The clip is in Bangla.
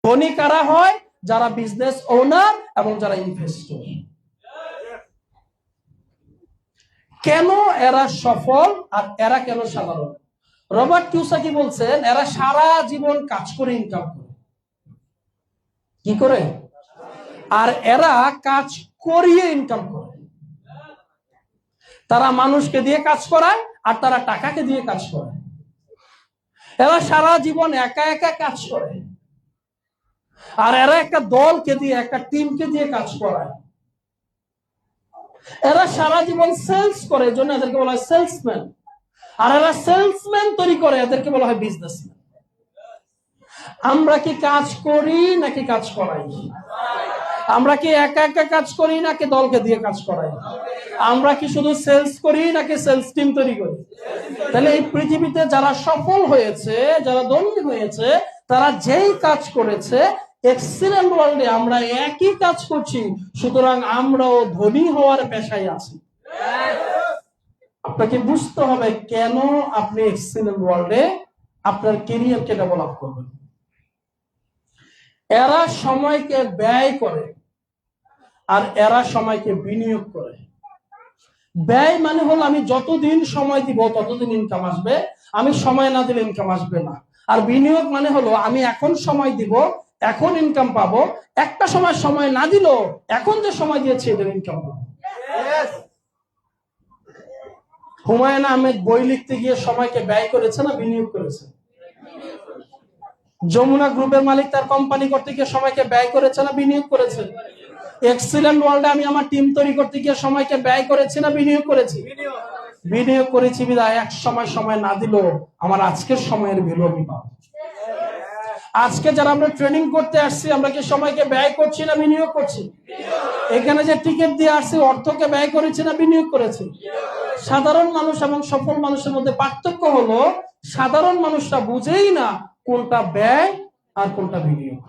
ধনী কারা হয়? যারা বিজনেস ওনার এবং যারা ইনভেস্টর। কেন এরা সফল আর এরা কেন সাধারণ? রবার্ট কিওসাকি বলছেন, এরা সারা জীবন কাজ করে ইনকাম করে। কি করে? আর এরা কাজ করিয়ে ইনকাম করে। তারা মানুষকে দিয়ে কাজ করায় আর তারা টাকাকে দিয়ে কাজ করে। এরা সারা জীবন একা একা কাজ করে আর এরা একটা দলকে দিয়ে, একটা টিমকে দিয়ে কাজ করায়। এরা সারা জীবন সেলস করে, এজন্য এদেরকে বলা হয় সেলসম্যান। আর এরা সেলসম্যান তৈরি করে, এদেরকে বলা হয় বিজনেসম্যান। আমরা কি কাজ করি নাকি কাজ করাই? আমরা কি একা একা কাজ করি নাকি দলকে দিয়ে কাজ করাই? আমরা কি শুধু সেলস করি নাকি সেলস টিম তৈরি করি? তাহলে এই পৃথিবীতে যারা সফল হয়েছে, যারা ধনী হয়েছে, তারা যেই কাজ করেছে, এক্সিলেন্ট ওয়ার্ল্ডে আমরা একই কাজ করছি, সুতরাং আমরাও ধনী হওয়ার পেশায় আছি। আপনাকে বুঝতে হবে কেন আপনি এক্সিলেন্ট ওয়ার্ল্ডে আপনার ক্যারিয়ারকে ডেভেলপ করবেন। এরা সময়কে ব্যয় করে আর এরা সময়কে বিনিয়োগ করে। ব্যয় মানে হলো আমি যতদিন সময় দিব ততদিন ইনকাম আসবে, আমি সময় না দিলে ইনকাম আসবে না। আর বিনিয়োগ মানে হলো আমি এখন সময় দিব, এখন ইনকাম পাবো, একটা সময় না দিল এখন যে সময় দিয়েছে এদের ইনকাম পাবো। হুমায়ুন আহমেদ বই লিখতে গিয়ে সময়কে ব্যয় করেছে না বিনিয়োগ করেছে? যমুনা গ্রুপের মালিক তার কোম্পানি করতে গিয়ে সময়কে ব্যয় করেছে না বিনিয়োগ করেছে? এক্সিলেন্ট ওয়ার্ল্ডে আমি আমার টিম তৈরি করতে গিয়ে সময়কে ব্যয় করেছি না বিনিয়োগ করেছি? বিনিয়োগ করেছি বিধায় এক সময় না দিল আমার আজকের সময়ের ভ্যালু আমি পাবো। আজকে যারা আমরা ট্রেনিং করতে আসছি, আমরা কি সময়কে ব্যয় করছি না বিনিয়োগ করছি? এখানে যে টিকিট দিয়ে আসছি, অর্থকে ব্যয় করেছি না বিনিয়োগ করেছি? সাধারণ মানুষ এবং সফল মানুষের মধ্যে পার্থক্য হলো সাধারণ মানুষরা বুঝেই না কোনটা ব্যয় আর কোনটা বিনিয়োগ।